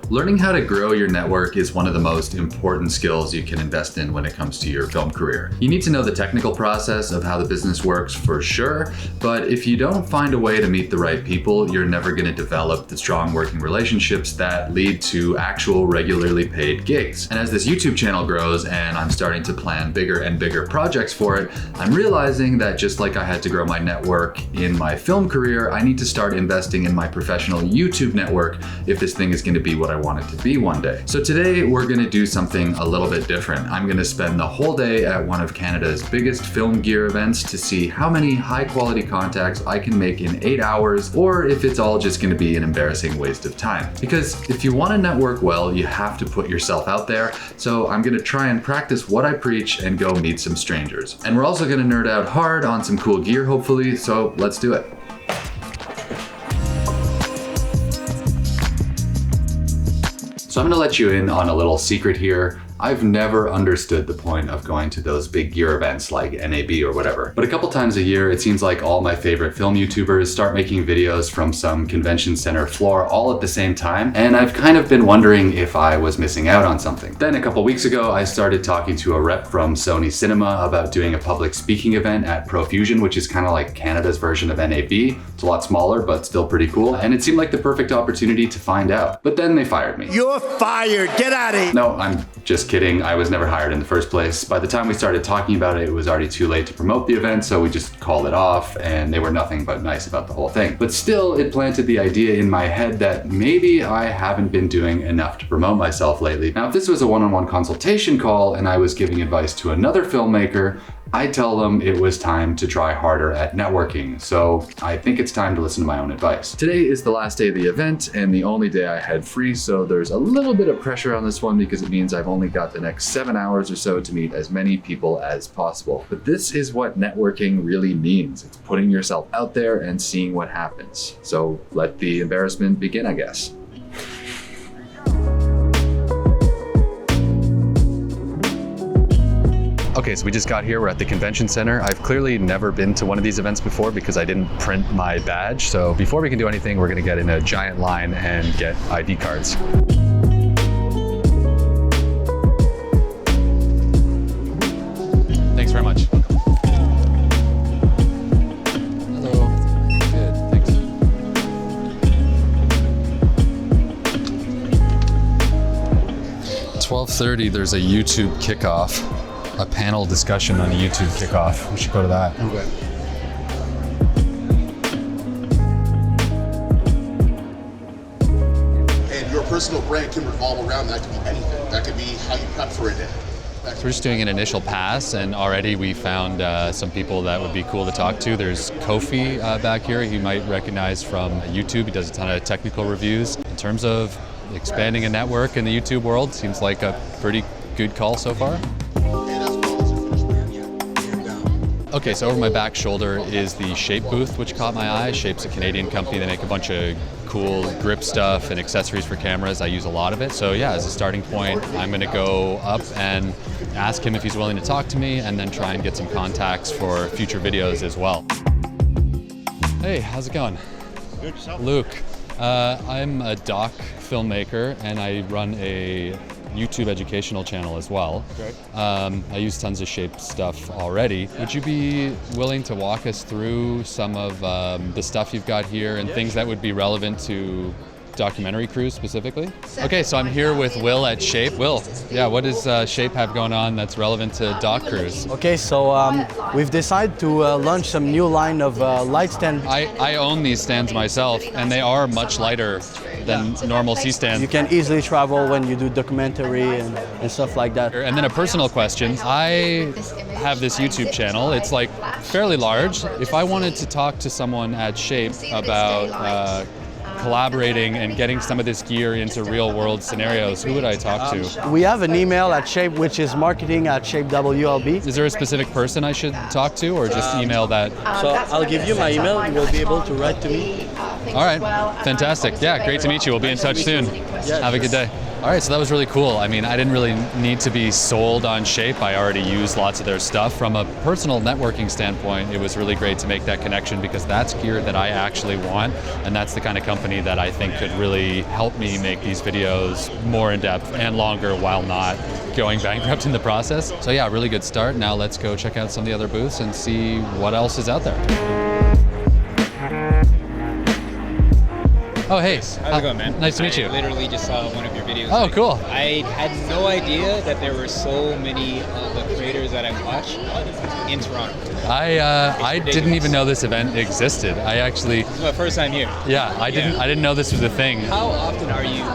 Learning how to grow your network is one of the most important skills you can invest in when it comes to your film career. You need to know the technical process of how the business works for sure, but if you don't find a way to meet the right people, you're never going to develop the strong working relationships that lead to actual regularly paid gigs. And as this YouTube channel grows and I'm starting to plan bigger and bigger projects for it, I'm realizing that just like I had to grow my network in my film career, I need to start investing in my professional YouTube network if this thing is going to be what I want it to be one day. So today we're going to do something a little bit different. I'm going to spend the whole day at one of Canada's biggest film gear events to see how many high quality contacts I can make in 8 hours, or if it's all just going to be an embarrassing waste of time. Because if you want to network well, you have to put yourself out there. So I'm going to try and practice what I preach and go meet some strangers. And we're also going to nerd out hard on some cool gear hopefully, so let's do it. So I'm gonna let you in on a little secret here. I've never understood the point of going to those big gear events like NAB or whatever. But a couple times a year, it seems like all my favorite film YouTubers start making videos from some convention center floor all at the same time. And I've kind of been wondering if I was missing out on something. Then a couple weeks ago, I started talking to a rep from Sony Cinema about doing a public speaking event at Profusion, which is kind of like Canada's version of NAB. It's a lot smaller, but still pretty cool. And it seemed like the perfect opportunity to find out. But then they fired me. You're fired, get out of here. No, I'm just kidding. I was never hired in the first place. By the time we started talking about it, it was already too late to promote the event, so we just called it off, and they were nothing but nice about the whole thing. But still, it planted the idea in my head that maybe I haven't been doing enough to promote myself lately. Now, if this was a one-on-one consultation call and I was giving advice to another filmmaker, I'd tell them it was time to try harder at networking. So I think it's time to listen to my own advice. Today is the last day of the event and the only day I had free, so there's a little bit of pressure on this one because it means I've only got the next 7 hours or so to meet as many people as possible. But this is what networking really means. It's putting yourself out there and seeing what happens. So let the embarrassment begin, I guess. Okay, so we just got here. We're at the convention center. I've clearly never been to one of these events before because I didn't print my badge. So before we can do anything, we're gonna get in a giant line and get ID cards. Thanks very much. Hello. Good, thanks. At 12:30, there's a YouTube kickoff. A panel discussion on a YouTube kickoff. We should go to that. Okay. And your personal brand can revolve around that. Could be anything. That could be how you prep for a day. So we're just doing an initial pass, and already we found some people that would be cool to talk to. There's Kofi back here. You might recognize from YouTube. He does a ton of technical reviews. In terms of expanding a network in the YouTube world, seems like a pretty good call so far. Okay, so over my back shoulder is the Shape booth, which caught my eye. Shape's a Canadian company. They make a bunch of cool grip stuff and accessories for cameras. I use a lot of it. So yeah, as a starting point, I'm gonna go up and ask him if he's willing to talk to me and then try and get some contacts for future videos as well. Hey, how's it going? Good, yourself? Luke. I'm a doc filmmaker and I run a YouTube educational channel as well. Okay. I use tons of Shape stuff already. Would you be willing to walk us through some of the stuff you've got here and things that would be relevant to documentary crews specifically? Okay, so I'm here with Will at Shape. Will, yeah, what does Shape have going on that's relevant to doc crews? Okay, so we've decided to launch some new line of light stand. I own these stands myself, and they are much lighter than normal C-stands. You can easily travel when you do documentary and stuff like that. And then a personal question. I have this YouTube channel. It's like fairly large. If I wanted to talk to someone at Shape about collaborating and getting some of this gear into real world scenarios, who would I talk to? We have an email at Shape, which is marketing@shapewlb. Is there a specific person I should talk to, or just email that? So I'll give you my email. You will be able to write to me. All right, fantastic. Yeah, great to meet you. We'll be in touch soon. Have a good day. All right, so that was really cool. I mean, I didn't really need to be sold on Shape. I already used lots of their stuff. From a personal networking standpoint, it was really great to make that connection because that's gear that I actually want, and that's the kind of company that I think could really help me make these videos more in depth and longer while not going bankrupt in the process. So yeah, really good start. Now let's go check out some of the other booths and see what else is out there. Oh, hey. How's it going, man? Nice to meet you. I literally just saw one of your videos. Oh, cool. I had no idea that there were so many of the creators that I watch in Toronto. I didn't even know this event existed. I actually... This is my first time here. Yeah, I didn't know this was a thing. How often are you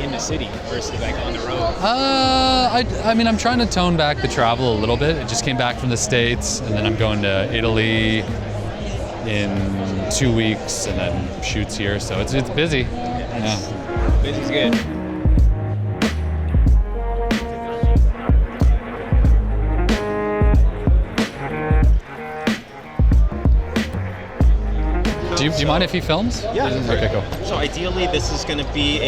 in the city versus like on the road? I mean, I'm trying to tone back the travel a little bit. I just came back from the States, and then I'm going to Italy in 2 weeks, and then shoots here, so it's busy. Yeah. Busy's good. Do you mind if he films? Yeah. Okay, cool. So ideally, this is going to be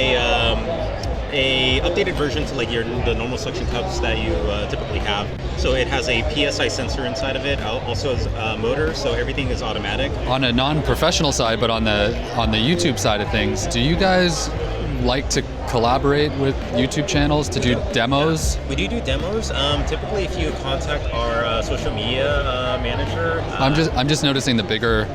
a updated version to like the normal suction cups that you typically have. So it has a PSI sensor inside of it. Also has a motor, so everything is automatic. On a non-professional side, but on the YouTube side of things, do you guys like to collaborate with YouTube channels to do demos? We do demos. Typically, if you contact our social media manager, I'm just noticing the bigger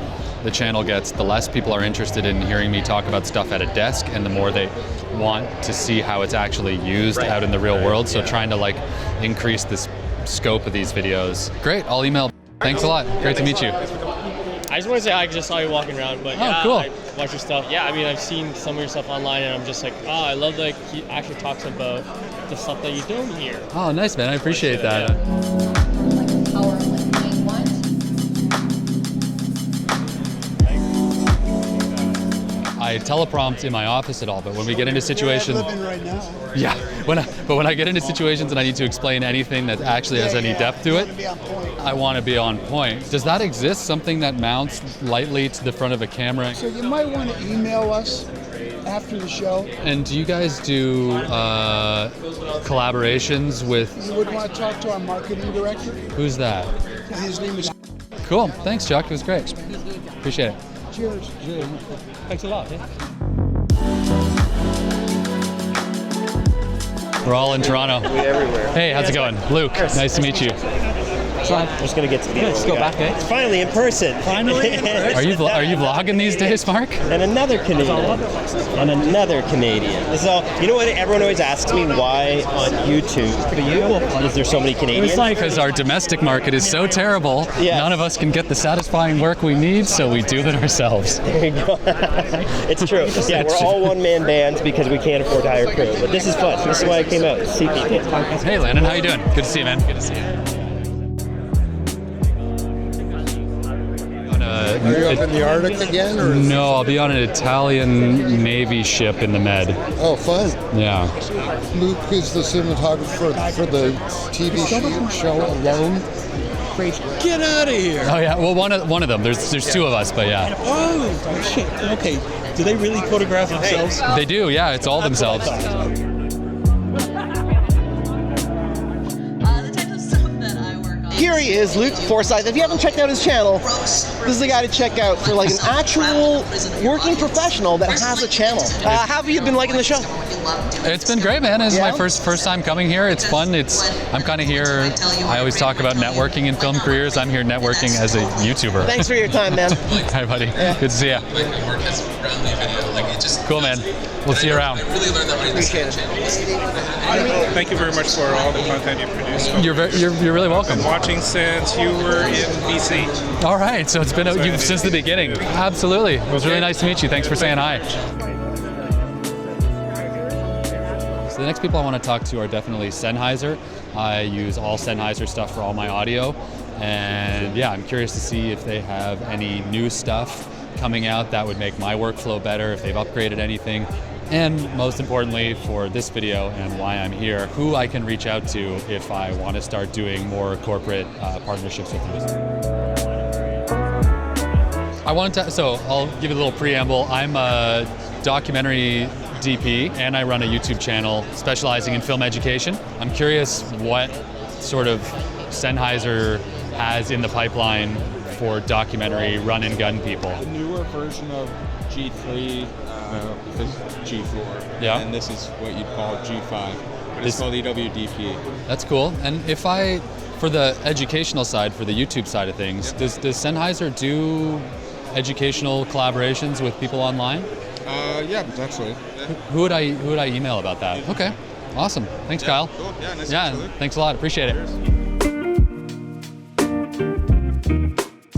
the channel gets, the less people are interested in hearing me talk about stuff at a desk, and the more they want to see how it's actually used out in the real world. So trying to like increase this scope of these videos. Great, I'll email. Thanks a lot. Great to meet you. I just want to say I just saw you walking around, but yeah, cool. I watch your stuff. Yeah, I mean, I've seen some of your stuff online, and I'm just like, oh, I love that he actually talks about the stuff that you're doing here. Oh, nice, man. I appreciate that. I teleprompt in my office at all, but when we get into situations, Right now. yeah, when I get into situations and I need to explain anything that actually has any depth to it, I want to be on point. Does that exist? Something that mounts lightly to the front of a camera? So you might want to email us after the show. And do you guys do collaborations with? You would want to talk to our marketing director. Who's that? His name is. Cool. Thanks, Chuck. It was great. Appreciate it. Cheers. Thanks a lot. We're all in Toronto. everywhere. Hey, how's it going? Luke, nice to meet you. I'm just going to get to the Let's go back, eh? It's finally in person. Finally in person. Are you vlogging these days, Mark? And another Canadian. And another Canadian. So, you know what? Everyone always asks me why on YouTube for you is there so many Canadians? Because our domestic market is so terrible, Yes. none of us can get the satisfying work we need, so we do it ourselves. There you go. It's true. Yeah, we're all one-man bands because we can't afford to hire crew. But this is fun. This is why I came out to see people. Hey, Landon, how you doing? Good to see you, man. Good to see you. Are you up in the Arctic again? Or No, I'll be on an Italian Navy ship in the Med. Oh, fun. Yeah. Luke is the cinematographer for the TV show Alone. Get out of here. Oh yeah. Well, one of them. There's two of us, but yeah. Oh, shit. Okay. Do they really photograph themselves? They do. Yeah. It's all themselves. Here he is, Luke Forsyth. If you haven't checked out his channel, this is the guy to check out for like an actual working professional that has a channel. How have you been liking the show? It's been great, man. It's my first time coming here. It's fun. I'm kind of here. I always talk about networking in film careers. I'm here networking as a YouTuber. Thanks for your time, man. Hi, buddy. Good to see you. Cool, man. We'll see you around. Appreciate it. Thank you very much for all the content you produce. You're really welcome. I've been watching since you were in BC. All right, so it's been since the beginning. Absolutely. It was really nice to meet you. Thanks for saying hi. So the next people I want to talk to are definitely Sennheiser. I use all Sennheiser stuff for all my audio, and yeah, I'm curious to see if they have any new stuff coming out that would make my workflow better, if they've upgraded anything, and most importantly for this video and why I'm here, who I can reach out to if I want to start doing more corporate partnerships with you. So I'll give you a little preamble. I'm a documentary DP, and I run a YouTube channel specializing in film education. I'm curious what sort of Sennheiser has in the pipeline for documentary run-and-gun people. The newer version of G3 is G4, yeah, and this is what you'd call G5, but it's called EWDP. That's cool. And for the educational side, for the YouTube side of things, does Sennheiser do educational collaborations with people online? Yeah, potentially. Who would I email about that? Okay, awesome. Thanks, Kyle. Cool. Yeah, nice to meet you. Thanks a lot. Appreciate it.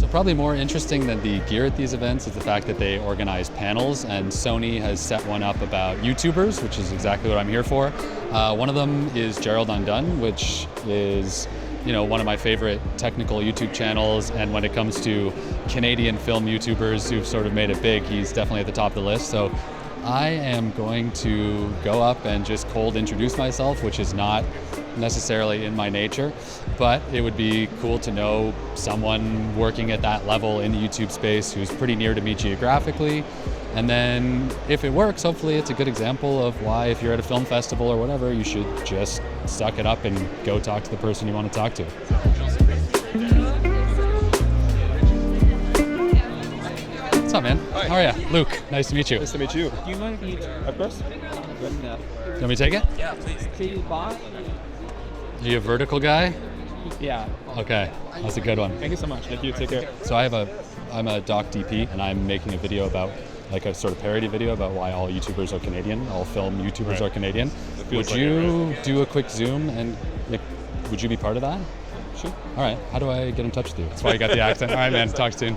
So probably more interesting than the gear at these events is the fact that they organize panels, and Sony has set one up about YouTubers, which is exactly what I'm here for. One of them is Gerald Undone, which is one of my favorite technical YouTube channels, and when it comes to Canadian film YouTubers who've sort of made it big, he's definitely at the top of the list. So I am going to go up and just cold introduce myself, which is not necessarily in my nature, but it would be cool to know someone working at that level in the YouTube space who's pretty near to me geographically. And then if it works, hopefully it's a good example of why, if you're at a film festival or whatever, you should just suck it up and go talk to the person you want to talk to. What's up, man? Hi. How are you? Luke, nice to meet you. Nice to meet you. Do you mind if you... Of course. You want me to take it? Yeah, please. Are you a vertical guy? Yeah. Okay, that's a good one. Thank you so much. Thank you. Take care. So I'm a doc DP, and I'm making a video about, like a sort of parody video about why all YouTubers are Canadian, all film YouTubers are Canadian. Would you do a quick Zoom, and would you be part of that? Sure. All right, how do I get in touch with you? That's why you got the accent. All right, man, talk soon.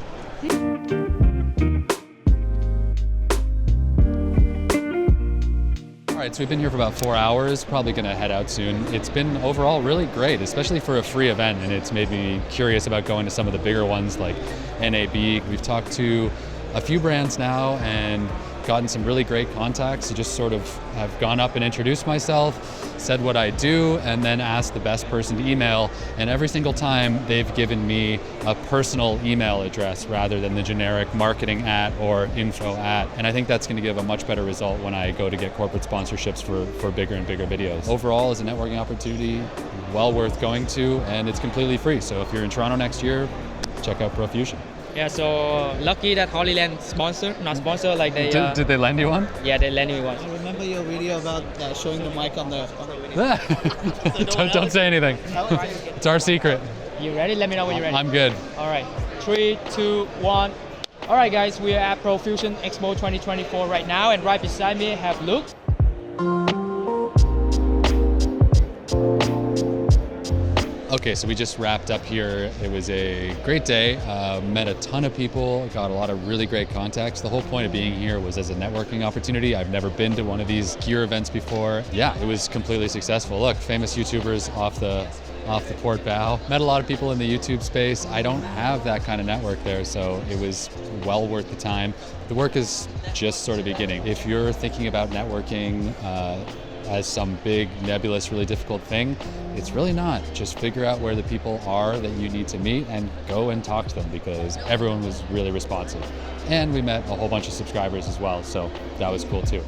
All right, so we've been here for about 4 hours, probably gonna head out soon. It's been overall really great, especially for a free event, and it's made me curious about going to some of the bigger ones like NAB. We've talked to a few brands now and gotten some really great contacts. I just sort of have gone up and introduced myself, said what I do, and then asked the best person to email. And every single time they've given me a personal email address rather than the generic marketing @ or info @. And I think that's going to give a much better result when I go to get corporate sponsorships for bigger and bigger videos. Overall, as a networking opportunity, well worth going to, and it's completely free. So if you're in Toronto next year, check out Profusion. Yeah, so lucky that Holyland not sponsor, like they... Did they lend you one? Yeah, they lend me one. I remember your video about showing the mic on the Don't say anything. It's our secret. You ready? Let me know when you're ready. I'm good. All right, 3, 2, 1. All right, guys, we are at Profusion Expo 2024 right now, and right beside me I have Luke. Okay, so we just wrapped up here. It was a great day. Met a ton of people, got a lot of really great contacts. The whole point of being here was as a networking opportunity. I've never been to one of these gear events before. Yeah, it was completely successful. Look, famous YouTubers off the port bow. Met a lot of people in the YouTube space. I don't have that kind of network there, so it was well worth the time. The work is just sort of beginning. If you're thinking about networking as some big, nebulous, really difficult thing, it's really not. Just figure out where the people are that you need to meet and go and talk to them, because everyone was really responsive. And we met a whole bunch of subscribers as well, so that was cool too.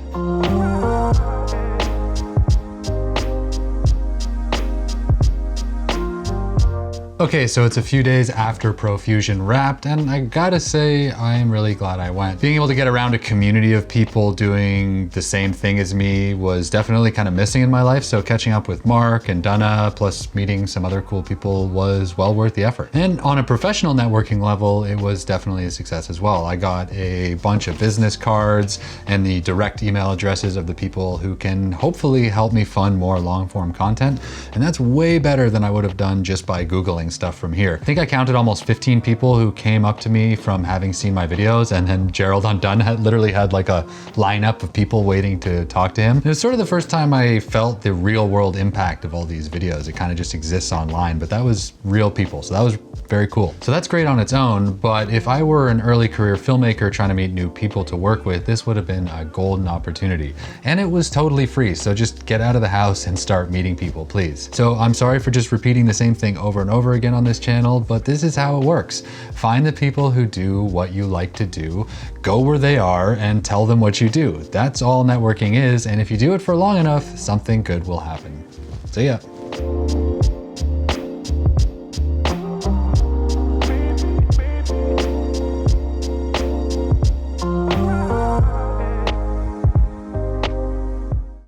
Okay, so it's a few days after Profusion wrapped, and I gotta say, I'm really glad I went. Being able to get around a community of people doing the same thing as me was definitely kind of missing in my life, so catching up with Mark and Donna, plus meeting some other cool people, was well worth the effort. And on a professional networking level, it was definitely a success as well. I got a bunch of business cards and the direct email addresses of the people who can hopefully help me fund more long-form content, and that's way better than I would have done just by Googling stuff from here. I think I counted almost 15 people who came up to me from having seen my videos, and then Gerald Undone literally had like a lineup of people waiting to talk to him. It was sort of the first time I felt the real world impact of all these videos. It kind of just exists online, but that was real people, so that was very cool. So that's great on its own, but if I were an early career filmmaker trying to meet new people to work with, this would have been a golden opportunity. And it was totally free, so just get out of the house and start meeting people, please. So I'm sorry for just repeating the same thing over and over again. again on this channel, but this is how it works. Find the people who do what you like to do, go where they are, and tell them what you do. That's all networking is, and if you do it for long enough, something good will happen. See ya.